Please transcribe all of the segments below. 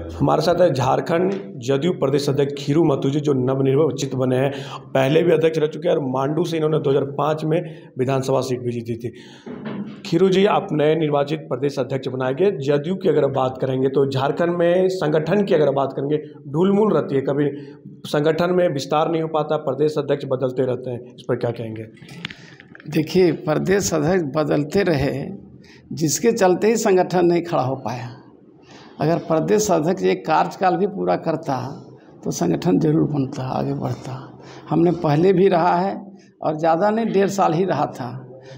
हमारे साथ है झारखंड जदयू प्रदेश अध्यक्ष खीरू महतो जी, जो नवनिर्वाचित बने हैं। पहले भी अध्यक्ष रह चुके हैं और मांडू से इन्होंने 2005 में विधानसभा सीट भी जीती थी। खीरू जी, आप नए निर्वाचित प्रदेश अध्यक्ष बनाए गए। जदयू की अगर बात करेंगे तो झारखंड में संगठन की अगर बात करेंगे, ढूलमूल रहती है, कभी संगठन में विस्तार नहीं हो पाता, प्रदेश अध्यक्ष बदलते रहते हैं, इस पर क्या कहेंगे? देखिए, प्रदेश अध्यक्ष बदलते रहे, जिसके चलते ही संगठन नहीं खड़ा हो पाया। अगर प्रदेश अध्यक्ष एक कार्यकाल भी पूरा करता तो संगठन जरूर बनता, आगे बढ़ता। हमने पहले भी रहा है और ज़्यादा नहीं, 1.5 साल ही रहा था।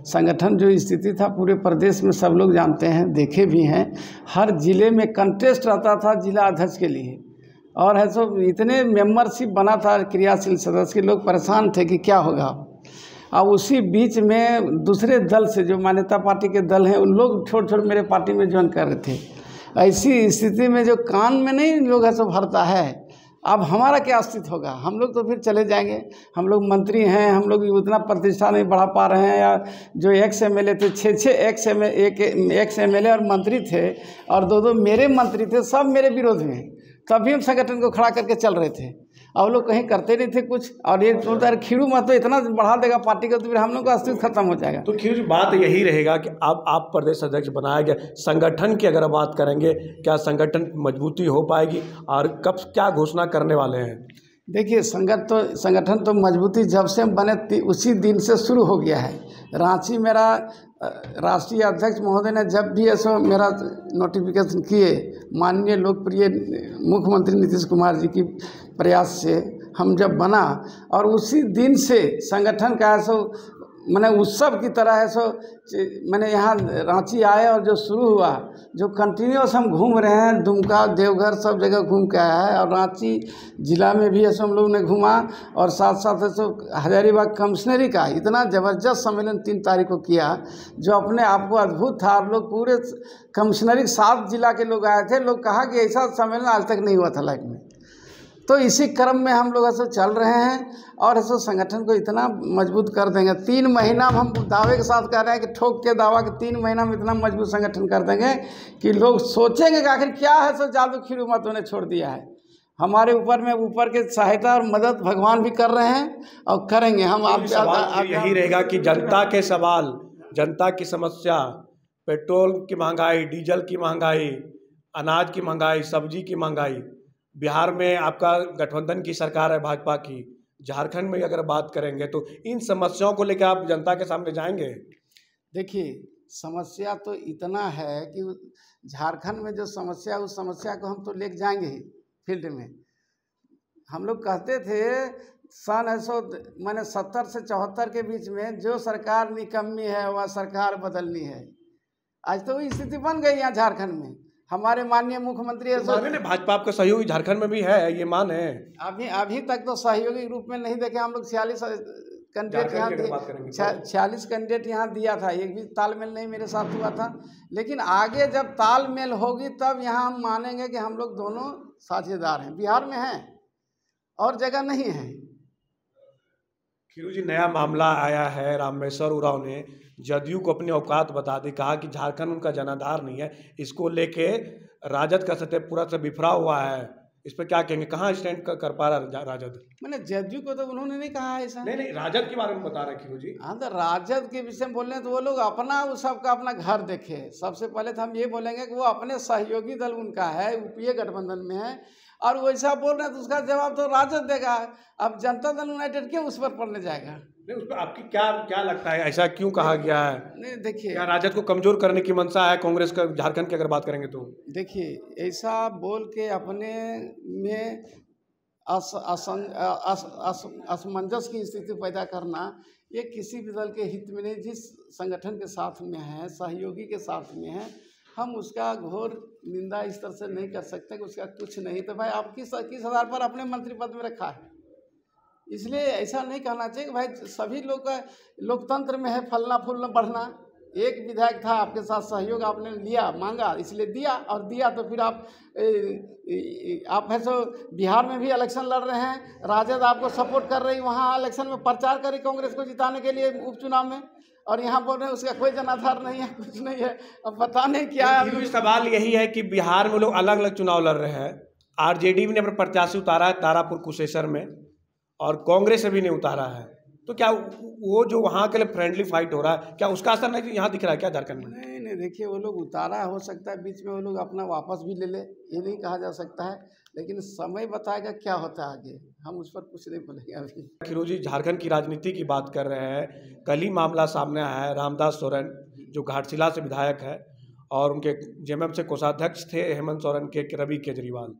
संगठन जो स्थिति था पूरे प्रदेश में सब लोग जानते हैं, देखे भी हैं। हर ज़िले में कंटेस्ट रहता था जिला अध्यक्ष के लिए, और है सो इतने मेंबरशिप बना था क्रियाशील सदस्य के, लोग परेशान थे कि क्या होगा। अब उसी बीच में दूसरे दल से, जो मान्यता पार्टी के दल हैं, उन लोग छोड़ मेरे पार्टी में ज्वाइन कर रहे थे। ऐसी स्थिति में जो कान में नहीं लोग ऐसा भरता है, अब हमारा क्या अस्तित्व होगा? हम लोग तो फिर चले जाएंगे। हम लोग मंत्री हैं, हम लोग उतना प्रतिष्ठा नहीं बढ़ा पा रहे हैं। या जो एक्स एमएलए थे, 6 एक्स एमएलए और मंत्री थे, और 2 मेरे मंत्री थे, सब मेरे विरोध में। तभी हम संगठन को खड़ा करके चल रहे थे। अब लोग कहीं करते नहीं थे कुछ, और ये बोलता है खीरू महतो इतना बढ़ा देगा पार्टी को तो फिर हम लोग का अस्तित्व खत्म हो जाएगा। तो खीरू जी, बात यही रहेगा कि अब आप प्रदेश अध्यक्ष बनाया गया, संगठन की अगर बात करेंगे, क्या संगठन मजबूती हो पाएगी और कब क्या घोषणा करने वाले हैं? देखिए, संगठन तो मजबूती जब से बने उसी दिन से शुरू हो गया है। रांची मेरा राष्ट्रीय अध्यक्ष महोदय ने जब भी ऐसा मेरा नोटिफिकेशन किए, माननीय लोकप्रिय मुख्यमंत्री नीतीश कुमार जी की प्रयास से हम जब बना, और उसी दिन से संगठन का ऐसा मैंने उत्सव की तरह है सो मैंने यहाँ रांची आए, और जो शुरू हुआ, जो कंटिन्यूस हम घूम रहे हैं, दुमका, देवघर, सब जगह घूम के आया है। और रांची जिला में भी ऐसे हम लोग ने घूमा, और साथ साथ ऐसे हजारीबाग कमिश्नरी का इतना ज़बरदस्त सम्मेलन 3 तारीख को किया, जो अपने आप को अद्भुत था। और लोग पूरे कमिश्नरी 7 जिला के लोग आए थे। लोग कहा कि ऐसा सम्मेलन आज तक नहीं हुआ था लाइफ में। तो इसी क्रम में हम लोग ऐसे चल रहे हैं, और ऐसे संगठन को इतना मजबूत कर देंगे। 3 महीना में हम दावे के साथ कह रहे हैं कि ठोक के दावा कि 3 महीना में इतना मजबूत संगठन कर देंगे कि लोग सोचेंगे कि आखिर क्या है सो जादू खीरू महतो ने छोड़ दिया है। हमारे ऊपर के सहायता और मदद भगवान भी कर रहे हैं और करेंगे हम। आप यही रहेगा कि जनता के सवाल, जनता की समस्या, पेट्रोल की महंगाई, डीजल की महंगाई, अनाज की महंगाई, सब्जी की महंगाई, बिहार में आपका गठबंधन की सरकार है भाजपा की, झारखंड में अगर बात करेंगे तो इन समस्याओं को लेकर आप जनता के सामने जाएंगे? देखिए, समस्या तो इतना है कि झारखंड में जो समस्या, उस समस्या को हम तो लेके जाएंगे ही फील्ड में। हम लोग कहते थे सन 70 से 74 के बीच में, जो सरकार निकम्मी है वह सरकार बदलनी है। आज तो वही स्थिति बन गई यहाँ झारखंड में। हमारे माननीय मुख्यमंत्री भाजपा आपका सहयोगी झारखंड में भी है, ये मान है। अभी तक तो सहयोगी रूप में नहीं देखे हम लोग। 46 कैंडिडेट यहाँ 46 कैंडिडेट यहाँ दिया था, एक भी तालमेल नहीं मेरे साथ हुआ था। लेकिन आगे जब तालमेल होगी तब यहाँ हम मानेंगे कि हम लोग दोनों साझेदार हैं। बिहार में हैं और जगह नहीं है। खीरू जी, नया मामला आया है, रामेश्वर उरांव ने जदयू को अपनी औकात बता दी, कहा कि झारखंड उनका जनाधार नहीं है। इसको लेके राजद का सत्य पूरा से बिफरा हुआ है, इस पर क्या कहेंगे? कहाँ स्टैंड कर पा रहा राजद? मैंने जदयू को तो उन्होंने नहीं कहा है ऐसा। नहीं, राजद के बारे में बता रहे खीरू जी। हाँ, तो राजद के विषय में बोल रहे हैं तो वो लोग अपना, उस सबका अपना घर देखे। सबसे पहले तो हम ये बोलेंगे कि वो अपने सहयोगी दल उनका है, यूपीए गठबंधन में है, और वैसा बोल रहे हैं तो उसका जवाब तो राजद देगा। अब जनता दल यूनाइटेड क्यों उस पर पड़ने जाएगा? नहीं, उस पर आपकी क्या लगता है, ऐसा क्यों कहा गया है? नहीं, देखिए, क्या राजद को कमजोर करने की मंशा है कांग्रेस का झारखंड की अगर बात करेंगे तो? देखिए, ऐसा बोल के अपने में असमंजस की स्थिति पैदा करना, ये किसी भी दल के हित में नहीं। जिस संगठन के साथ में है, सहयोगी के साथ में है, हम उसका घोर निंदा इस तरह से नहीं कर सकते कि उसका कुछ नहीं। तो भाई आप किस आधार पर अपने मंत्री पद में रखा है? इसलिए ऐसा नहीं कहना चाहिए कि भाई सभी लोग का लोकतंत्र में है फलना फूलना बढ़ना। एक विधायक था आपके साथ सहयोग, आपने लिया, मांगा, इसलिए दिया, और दिया तो फिर आप है सो बिहार में भी इलेक्शन लड़ रहे हैं, राजद आपको सपोर्ट कर रही, वहाँ इलेक्शन में प्रचार करी कांग्रेस को जिताने के लिए उपचुनाव में। और यहाँ बोल रहे हैं उसका कोई जनाधार नहीं है, कुछ नहीं है। अब पता नहीं क्या है। अभी सवाल यही है कि बिहार में लोग अलग अलग चुनाव लड़ रहे हैं। आरजेडी ने अपना प्रत्याशी उतारा है तारापुर कुशेश्वर में, और कांग्रेस अभी नहीं उतारा है। तो क्या वो जो वहाँ के लिए फ्रेंडली फाइट हो रहा है, क्या उसका असर नहीं यहाँ दिख रहा है क्या झारखंड में? नहीं नहीं, देखिए वो लोग उतारा हो सकता है, बीच में वो लोग अपना वापस भी ले ले, ये नहीं कहा जा सकता है, लेकिन समय बताएगा क्या होता है आगे। हम उस पर कुछ नहीं बोलेंगे अभी। खीरू जी झारखंड की राजनीति की बात कर रहे हैं। कल ही मामला सामने आया है, रामदास सोरेन जो घाटशिला से विधायक है और उनके जेएमएम से कोषाध्यक्ष थे हेमंत सोरेन के रवि केजरीवाल,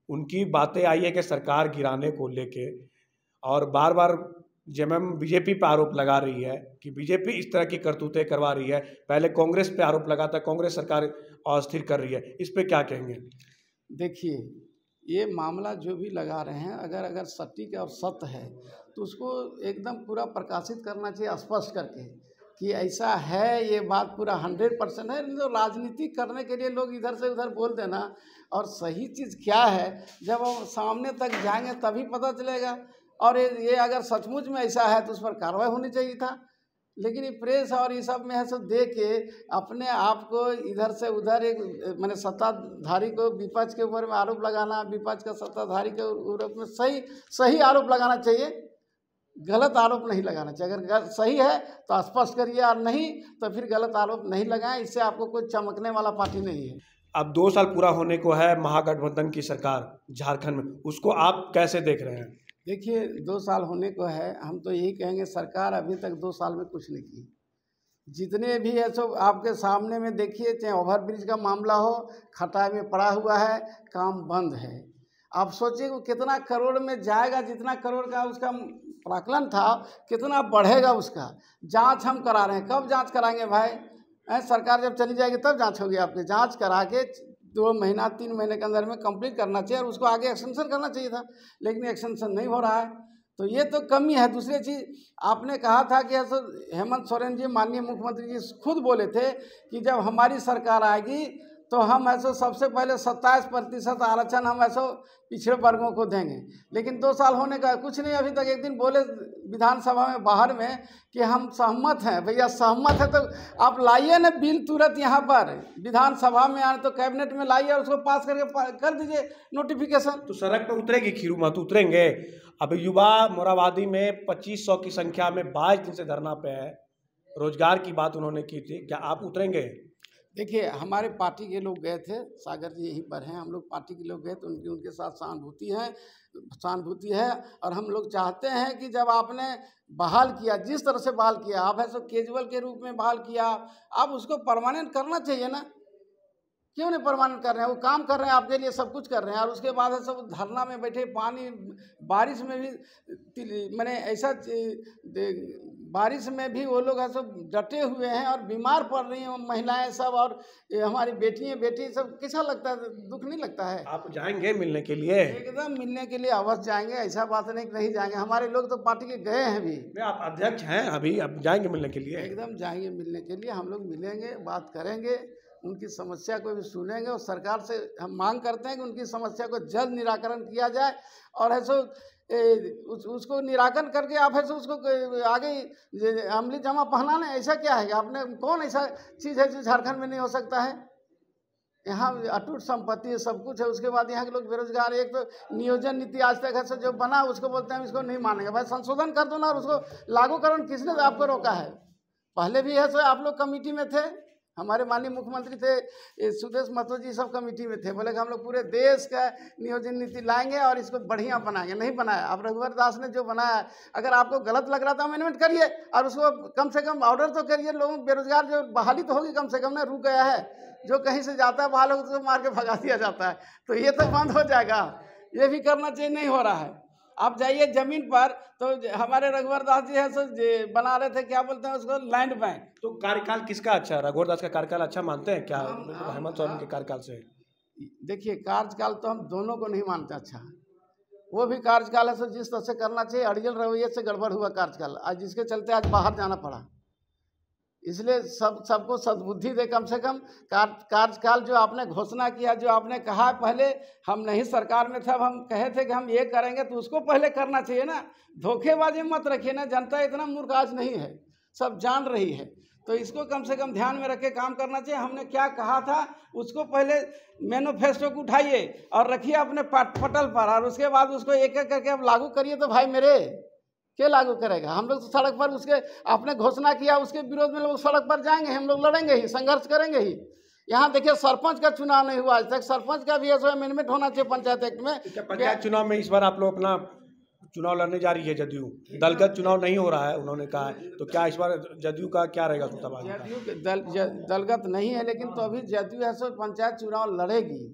उनकी बातें आई है कि सरकार गिराने को लेके, और बार बार जेएमएम बीजेपी पे आरोप लगा रही है कि बीजेपी इस तरह की करतूतें करवा रही है। पहले कांग्रेस पे आरोप लगाता, कांग्रेस सरकार अस्थिर कर रही है, इस पे क्या कहेंगे? देखिए ये मामला जो भी लगा रहे हैं, अगर सटीक और सत्य है तो उसको एकदम पूरा प्रकाशित करना चाहिए, स्पष्ट करके कि ऐसा है, ये बात पूरा 100% है। तो राजनीति करने के लिए लोग इधर से उधर बोल देना, और सही चीज़ क्या है जब हम सामने तक जाएंगे तभी पता चलेगा। और ये अगर सचमुच में ऐसा है तो उस पर कार्रवाई होनी चाहिए था, लेकिन ये प्रेस और ये सब में है सब दे के अपने आप को इधर से उधर एक मैंने सत्ताधारी को विपक्ष के ऊपर में आरोप लगाना, विपक्ष का सत्ताधारी के ऊपर में सही आरोप लगाना चाहिए, गलत आरोप नहीं लगाना चाहिए। अगर सही है तो स्पष्ट करिए, और नहीं तो फिर गलत आरोप नहीं लगाएं। इससे आपको कोई चमकने वाला पार्टी नहीं है। अब 2 साल पूरा होने को है महागठबंधन की सरकार झारखंड में, उसको आप कैसे देख रहे हैं? देखिए 2 साल होने को है, हम तो यही कहेंगे सरकार अभी तक 2 साल में कुछ नहीं की। जितने भी है सब आपके सामने में देखिए, चाहे ओवरब्रिज का मामला हो, खटाई में पड़ा हुआ है, काम बंद है। आप सोचिए वो कितना करोड़ में जाएगा, जितना करोड़ का उसका प्राकलन था कितना बढ़ेगा उसका। जांच हम करा रहे हैं, कब जांच कराएंगे भाई? सरकार जब चली जाएगी तब जांच होगी आपकी। जांच करा के 2 महीना 3 महीने के अंदर में कंप्लीट करना चाहिए, और उसको आगे एक्सटेंशन करना चाहिए था, लेकिन एक्सटेंशन नहीं हो रहा है। तो ये तो कमी है। दूसरी चीज़ आपने कहा था कि ऐसा हेमंत सोरेन जी माननीय मुख्यमंत्री जी खुद बोले थे कि जब हमारी सरकार आएगी तो हम ऐसा सबसे पहले 27% आरक्षण हम ऐसा पिछड़े वर्गों को देंगे। लेकिन 2 साल होने का कुछ नहीं अभी तक। एक दिन बोले विधानसभा में बाहर में कि हम सहमत हैं। भैया सहमत है तो आप लाइए ना बिल तुरंत यहाँ पर विधानसभा में, आए तो कैबिनेट में लाइए और उसको पास करके कर दीजिए नोटिफिकेशन। तो सड़क पर उतरेगी खीरू महतो, उतरेंगे? अभी युवा मोराबादी में 2500 की संख्या में 22 दिन से धरना पे है, रोजगार की बात उन्होंने की थी, क्या आप उतरेंगे? देखिए हमारे पार्टी के लोग गए थे, सागर जी यहीं पर हैं, हम लोग पार्टी के लोग गए तो उनके साथ सहानुभूति है। और हम लोग चाहते हैं कि जब आपने बहाल किया, जिस तरह से बहाल किया, आप ऐसे कैजुअल के रूप में बहाल किया, आप उसको परमानेंट करना चाहिए ना। क्यों नहीं परमानेंट कर रहे हैं? वो काम कर रहे हैं आपके लिए, सब कुछ कर रहे हैं, और उसके बाद है सब धरना में बैठे, पानी बारिश में भी मैंने ऐसा बारिश में भी वो लोग सब डटे हुए हैं और बीमार पड़ रही हैं महिलाएं सब, और हमारी बेटी सब। कैसा लगता है? दुख नहीं लगता है? आप जाएंगे मिलने के लिए? एकदम मिलने के लिए अवश्य जाएंगे, ऐसा बात नहीं जाएंगे। हमारे लोग तो पार्टी के गए हैं भी। आप अध्यक्ष हैं अभी, आप जाएंगे मिलने के लिए? एकदम जाएंगे मिलने के लिए, हम लोग मिलेंगे, बात करेंगे, उनकी समस्या को भी सुनेंगे, और सरकार से हम मांग करते हैं कि उनकी समस्या को जल्द निराकरण किया जाए। और ऐसा उसको निराकरण करके आप ऐसे उसको आगे अमली जामा पहनाना, ऐसा क्या है? आपने कौन ऐसा चीज़ है जो झारखंड में नहीं हो सकता है? यहाँ अटूट संपत्ति है, सब कुछ है। उसके बाद यहाँ के लोग बेरोजगार। एक तो नियोजन नीति आज तक ऐसे जो बना उसको बोलते हैं इसको नहीं मानेंगे। भाई संशोधन कर दो ना, और उसको लागूकरण किसने आपको रोका है? पहले भी है सो आप लोग कमेटी में थे, हमारे माननीय मुख्यमंत्री थे सुदेश महतो जी सब कमेटी में थे, बोले कि हम लोग पूरे देश का नियोजन नीति लाएंगे और इसको बढ़िया बनाएंगे। नहीं बनाया। अब रघुवर दास ने जो बनाया, अगर आपको गलत लग रहा था अमेंडमेंट करिए, और उसको कम से कम ऑर्डर तो करिए। लोगों बेरोजगार जो बहाली तो होगी कम से कम ना, रुक गया है। जो कहीं से जाता है बहाल उसको मार के भगा दिया जाता है, तो ये तो बंद हो जाएगा। ये भी करना चाहिए, नहीं हो रहा है। आप जाइए जमीन पर, तो हमारे रघुवर दास जी है सो बना रहे थे, क्या बोलते हैं उसको, लैंड बैंक। तो कार्यकाल किसका अच्छा? रघुवर दास का कार्यकाल अच्छा मानते हैं क्या हेमंत सोरेन के कार्यकाल से? देखिए कार्यकाल तो हम दोनों को नहीं मानते अच्छा। वो भी कार्यकाल है सो जिस तरह से करना चाहिए, अड़ियल रवैये से गड़बड़ हुआ कार्यकाल, आज जिसके चलते आज बाहर जाना पड़ा। इसलिए सबको सद्बुद्धि दे, कम से कम कार्यकाल जो आपने घोषणा किया, जो आपने कहा पहले, हम नहीं सरकार में थे, अब हम कहे थे कि हम ये करेंगे, तो उसको पहले करना चाहिए ना। धोखेबाजी मत रखिए ना, जनता इतना मूर्ख आज नहीं है। सब जान रही है। तो इसको कम से कम ध्यान में रख के काम करना चाहिए। हमने क्या कहा था उसको पहले मैनिफेस्टो को उठाइए और रखिए अपने पटल पर, और उसके बाद उसको एक एक करके अब लागू करिए। तो भाई मेरे क्या लागू करेगा? हम लोग तो सड़क पर उसके आपने घोषणा किया, उसके विरोध में लोग सड़क पर जाएंगे, हम लोग लड़ेंगे ही, संघर्ष करेंगे ही। यहाँ देखिए सरपंच का चुनाव नहीं हुआ आज तक, सरपंच का भी अमेंडमेंट होना चाहिए पंचायत एक्ट में। पंचायत चुनाव में इस बार आप लोग अपना चुनाव लड़ने जा रही है जदयू, दलगत चुनाव नहीं हो रहा है उन्होंने कहा है, तो क्या इस बार जदयू का क्या रहेगा? जदयू दलगत नहीं है, लेकिन तो अभी जदयू है सो पंचायत चुनाव लड़ेगी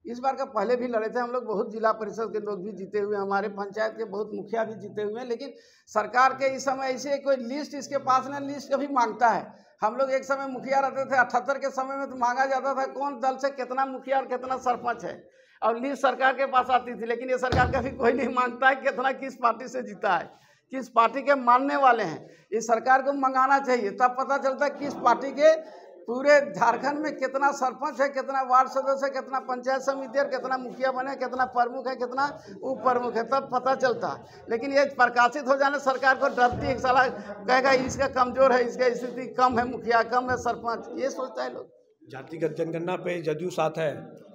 इस बार का पहले भी लड़े थे हम लोग, बहुत जिला परिषद के लोग भी जीते हुए, हमारे पंचायत के बहुत मुखिया भी जीते हुए हैं। लेकिन सरकार के इस समय ऐसे कोई लिस्ट इसके पास ना, लिस्ट कभी मांगता है। हम लोग एक समय मुखिया रहते थे 78 के समय में, तो मांगा जाता था कौन दल से कितना मुखिया और कितना सरपंच है, और लिस्ट सरकार के पास आती थी। लेकिन ये सरकार कभी कोई नहीं मांगता है कितना किस पार्टी से जीता है, किस पार्टी के मानने वाले हैं। इस सरकार को मंगाना चाहिए, तब पता चलता है किस पार्टी के पूरे झारखंड में कितना सरपंच है, कितना वार्ड सदस्य है, कितना पंचायत समिति और कितना मुखिया बने, कितना प्रमुख है, कितना उप प्रमुख है, तब पता चलता। लेकिन ये प्रकाशित हो जाने सरकार को डरती, एक साला कहेगा इसका कमजोर है, इसका स्थिति कम है, मुखिया कम है, सरपंच, ये सोचता है लोग। जातिगत जनगणना पे जदयू साथ है,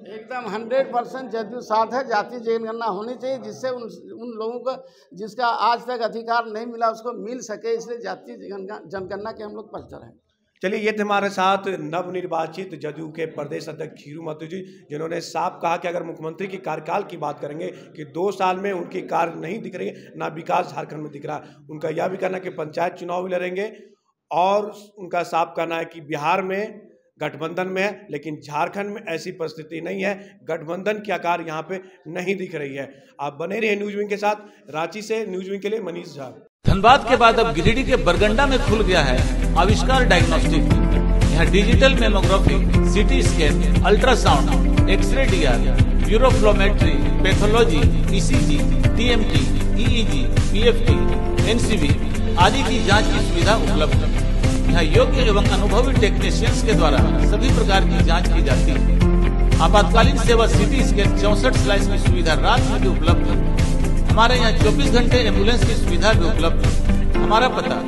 एकदम 100% जदयू साथ है। जाति जनगणना होनी चाहिए जिससे उन लोगों को जिसका आज तक अधिकार नहीं मिला उसको मिल सके, इसलिए जाति जनगणना के हम लोग पलटर हैं। चलिए, ये थे हमारे साथ नवनिर्वाचित जदयू के प्रदेश अध्यक्ष खीरू महतो जी, जिन्होंने साफ कहा कि अगर मुख्यमंत्री की कार्यकाल की बात करेंगे कि 2 साल में उनकी कार्य नहीं दिख रही है, ना विकास झारखंड में दिख रहा है। उनका यह भी कहना है कि पंचायत चुनाव भी लड़ेंगे, और उनका साफ कहना है कि बिहार में गठबंधन में है, लेकिन झारखंड में ऐसी परिस्थिति नहीं है, गठबंधन की आकार यहाँ पे नहीं दिख रही है। आप बने रहिए न्यूज विंग के साथ। रांची से न्यूज विंग के लिए मनीष झा। धनबाद के बाद अब गिरिडीह के बरगंडा में खुल गया है आविष्कार डायग्नोस्टिक। यहाँ digital mammography, CT scan, ultrasound, x ray DR, uroflowmetry, pathology, ECG, TMT, EEG, PFT, NCV आदि की जांच की सुविधा उपलब्ध है। यहाँ योग्य एवं अनुभवी टेक्नीशियंस के द्वारा सभी प्रकार की जांच की जाती है। आपातकालीन सेवा सीटी स्कैन 64 स्लाइस की सुविधा रात में भी उपलब्ध है। हमारे यहाँ 24 घंटे एम्बुलेंस की सुविधा भी उपलब्ध है। हमारा पता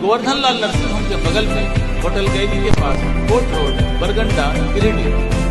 गोवर्धन लाल नर्सिंग होम के बगल में होटल गैली के पास, कोर्ट रोड, बरगंडा, गिरिडीह।